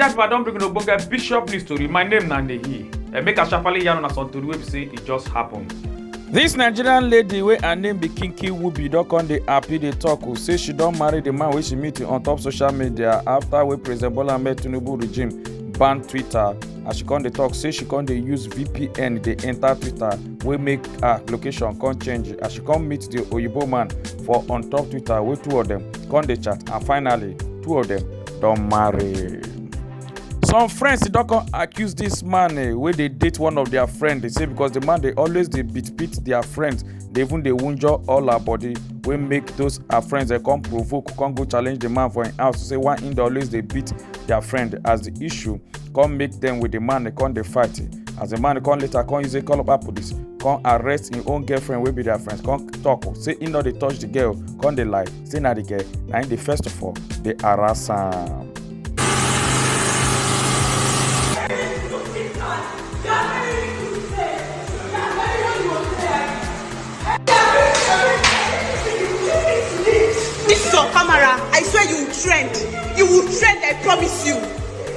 guys, I don't bring no book. Bishop news story. My name Nandehi. Make a sharply yarn on a son to the website. It just happened. This Nigerian lady, where her name be Kinky Wubi, don't come dey happy dey talk. Who say she don't marry the man where she meet on top social media after we President Bola Ahmed Tinubu regime ban Twitter. As she come dey talk, say she come dey use VPN dey enter Twitter, wey make her location come change. As she come meet the Oyibo man for on top Twitter, where two of them come dey chat, and finally two of them don't marry. Some friends don't come accuse this man where they date one of their friends. They say because the man they always they beat their friends, they even they wunjure all her body. We make those her friends they come provoke, come go challenge the man for an house to say why in the always they beat their friend as the issue. Come make them with the man they come they fight. As the man they come later come use a call up police, come arrest his own girlfriend will be their friends. Come talk, say in know they touch the girl, come they lie, say now the girl. Now in the first of all they harass her. This is on camera. I swear you will trend. You will trend, I promise you.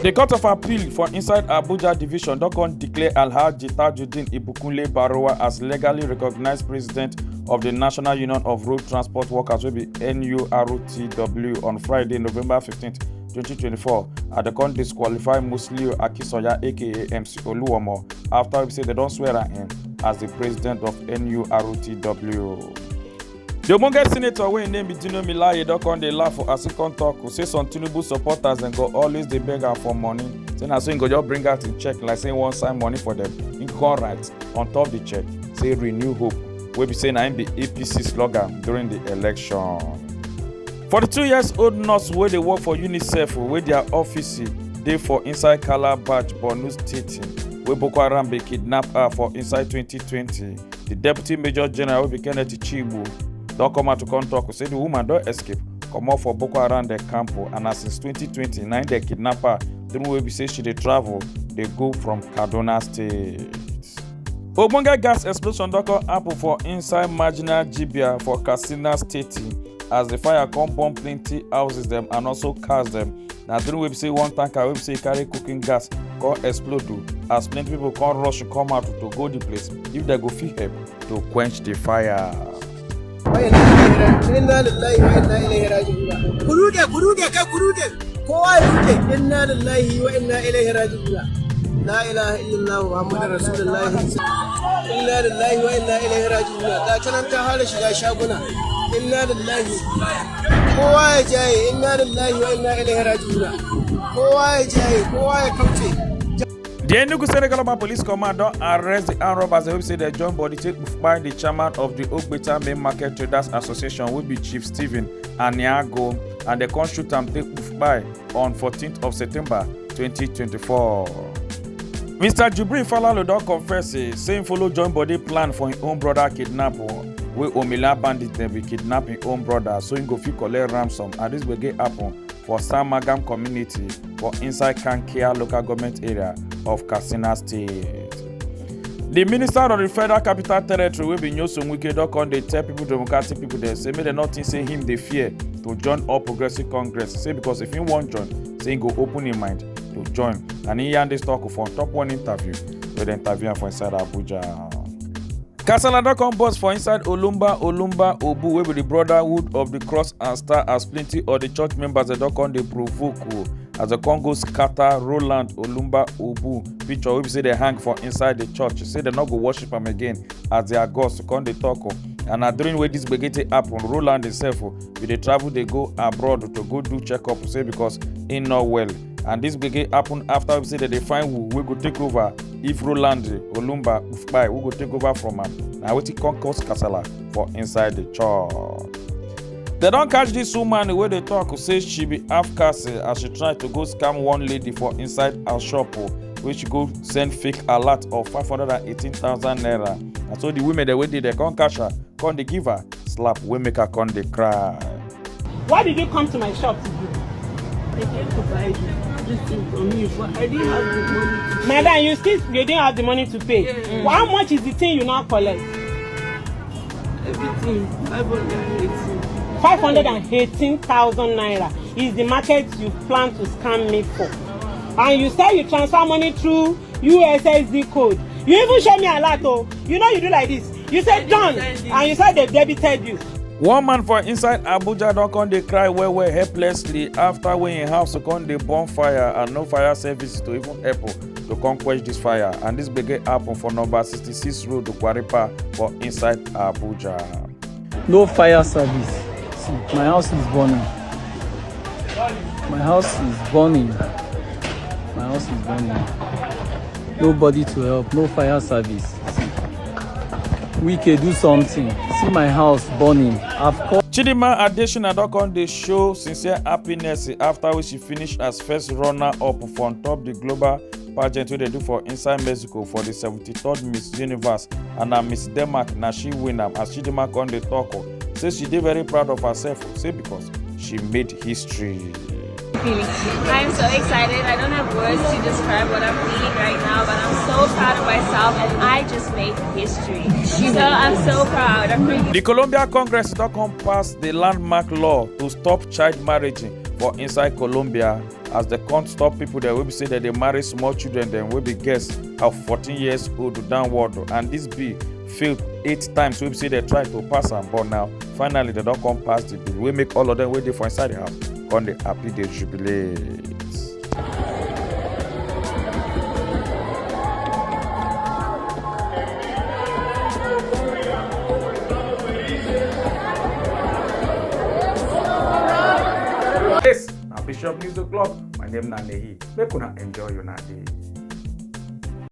The Court of Appeal for inside Abuja Division don't come declare Alhaji Tajuddin Ibukunle Barowa as legally recognized president of the National Union of Road Transport Workers, will be NURTW, on Friday, November 15th, 2024. And they can't disqualify Musliu Akisoya, aka MC Oluomo, after we say they don't swear at him as the president of NURTW. The Omonge senator wey name be Dino Milaye don come dey laugh as he come talk. Say some Tinubu supporters dem go always dey beg am for money. Say na so he go just bring out him check like say he wan sign money for them. He come write on top the check say renew hope, wey be say na him be APC slogan during the election. 42-year-old nurse wey dey work for UNICEF wey their office dey for inside Calabash, Borno State, wey Boko Haram be kidnap her for inside 2020. The Deputy Major General wey be Kenneth Chibu don't come out to come talk. Say the woman don't escape, come out for Boko Haram the camp, and as since 2020, now they kidnap her. The way we say she dey travel, they go from Kaduna State. Ogbonge gas explosion don't come happen for inside marginal Jibia for Katsina State as the fire come burn plenty houses them and also cars them. Now the way we say one tanker we say carry cooking gas come explode as plenty people come rush come out to go the place if they go fit help to quench the fire. Inna lillahi wa inna ilaihi raji'un. Kurude kowa ya rude. Inna lillahi wa inna ilaihi raji'un. La ilaha illallah Muhammadur Rasulullah. Inna lillahi wa inna ilaihi raji'un. Ga tanan ta hala shiga shaguna. Inna lillahi. Kowa ya jaye. Inna lillahi wa inna ilaihi raji'un. Kowa ya jaye, kowa ya kauce. The Enugu State Government Police Command don't arrest the armed robbers who say they join body take by the chairman of the Ogbeta Main Market Traders Association, will be Chief Stephen Aniago, and they can shoot and take by on 14th of September 2024. Mr. Jubril Falalo don't confess, saying follow join body plan for his own brother kidnap, where Omila bandit them be kidnap his own brother, so he go fit collect ransom, and this will get happen for Samagam community for inside Kankia local government area of Katsina State. The minister of the Federal Capital Territory will be Nyosom Wike don come dey tell people, democratic people, they say make they not think say him they fear to join All Progressive Congress. Say because if he won't join, say he go open his mind to join. And he and this talk for top one interview with the interviewer for inside Abuja. Kasala don come burst for inside Olumba Obu wey be the Brotherhood of the Cross and Star as plenty of the church members they don come dey provoke as the Congo scatter Roland Olumba Obu picture wey be say they hang for inside the church. Say they not go worship him again as their gods to come dey talk. And na during wey this gbege happen, Roland himself be dey travel dey go abroad to go do checkup, say because he not well. And this gbege happen after we say that they find who we go take over if Roland Olumba Ufbai we go take over from him. Now wetin come cause kasala for inside the church. They don't catch this woman where they talk say she be half caste as she tried to go scam one lady for inside her shop, which go send fake alert of 518,000 naira. And so the women they wait they can't catch her, can't they give her slap, we make her can't they cry. Why did you come to my shop to do? I came to buy this thing from you, but I didn't have the money to pay. Madam, you didn't have the money to pay. Yeah. Well, how much is the thing you now collect? Everything, 518. 518,000 naira is the market you plan to scam me for. and you say you transfer money through USSD code. You even show me a lot, oh. You know you do like this. You say done, and you say they debited you. One man for inside Abuja don come dey cry well helplessly after when him house come dey burn fire and no fire service to even help to come quench this fire, and this gbege happen for number 66 road Gwaripa for inside Abuja. No fire service. See, my house is burning. My house is burning. My house is burning. Nobody to help. No fire service. See, Wike, do something. See my house burning. I've called. Chidinma Adesina don come dey show sincere happiness after which she finish as first runner-up for on top the global pageant wey dey do for inside Mexico for the 73rd Miss Universe, and na Miss Denmark na she win am. As Chidinma come dey talk, say she dey very proud of herself, say because she made history. I'm so excited. I don't have words to describe what I'm feeling right now, but I'm so proud of myself, and I just made history. So I'm so proud. I'm really. The Colombia Congress don come pass the landmark law to stop child marriage for inside Colombia, as they can't stop people that will be say that they marry small children then will be girls of 14 years old downward, and this bill failed 8 times. We say they try to pass am, but now finally they don't come pass the bill. We make all of them wait for inside the house. Come they happy, they jubilate. Yes, now Bishop News O'Clock. My name is Nanehi. Make una enjoy your day.